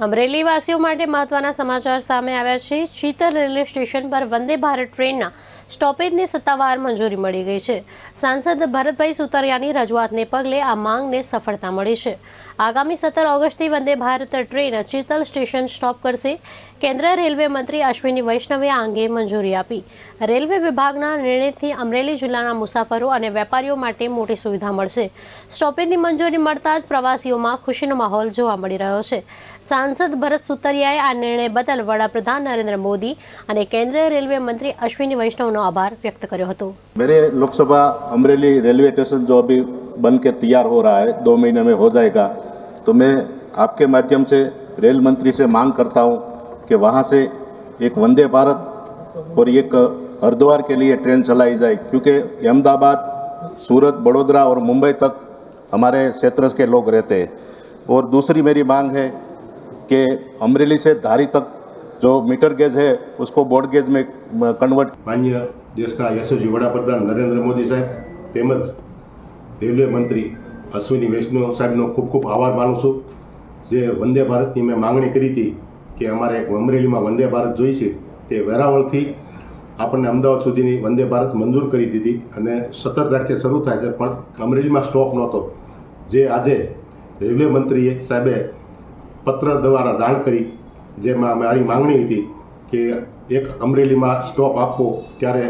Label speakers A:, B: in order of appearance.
A: અમરેલી વાસીઓ માટે મહત્વના સમાચાર સામે આવ્યા છે। ચિતલ રેલવે સ્ટેશન પર વંદે ભારત ટ્રેનના સ્ટોપેજની સત્તાવાર મંજૂરી મળી ગઈ છે। સાંસદ ભરતભાઈ સુતરિયાની રજૂઆતને પગલે આ માંગને સફળતા મળી છે। આગામી 17 ઓગસ્ટથી Vande Bharat train Chital station stop કરશે। કેન્દ્રીય રેલવે મંત્રી અશ્વિની વૈષ્ણવે આ અંગે મંજૂરી આપી। રેલવે વિભાગના નિર્ણયથી અમરેલી જિલ્લાના મુસાફરો અને વેપારીઓ માટે મોટી સુવિધા મળશે। સ્ટોપેજની મંજૂરી મળતા જ પ્રવાસીઓમાં ખુશીનો માહોલ જોવા મળી રહ્યો છે। सांसद भरत सुतरियाए आ निर्णय बदल वडाप्रधान नरेंद्र मोदी और केंद्रीय रेलवे मंत्री अश्विनी वैष्णव आभार व्यक्त કર્યો હતો।
B: मेरे लोकसभा अमरेली रेलवे स्टेशन जो अभी बन के तैयार हो रहा है 2 महीने में हो जाएगा, तो मैं आपके माध्यम से रेल मंत्री से मांग करता हूं कि वहां से एक वंदे भारत और एक हरिद्वार के लिए ट्रेन चलाई जाए, क्योंकि अहमदाबाद, सूरत, बड़ोदरा और मुंबई तक हमारे क्षेत्र के लोग रहते हैं। और दूसरी मेरी मांग है कि अमरेली से धारी तक जो मीटर गेज है उसको बोर्ड गेज में कन्वर्ट।
C: माननीय देशना यशस्वी वडाप्रधान नरेंद्र मोदी साहेब તેમજ રેલવે મંત્રી અશ્વિની વૈષ્ણવ સાહેબનો ખૂબ ખૂબ આભાર માનું છું। જે વંદે ભારતની મેં માંગણી કરી હતી કે અમારે અમરેલીમાં વંદે ભારત જોઈ છે, તે વેરાવળથી આપણને અમદાવાદ સુધીની વંદે ભારત મંજૂર કરી દીધી અને 17 તારીખે શરૂ થાય છે, પણ અમરેલીમાં સ્ટોપ નહોતો। જે આજે રેલવે મંત્રીએ સાહેબે પત્ર દ્વારા જાણ કરી, જેમાં મારી માંગણી હતી કે એક અમરેલીમાં સ્ટોપ આપવો, ત્યારે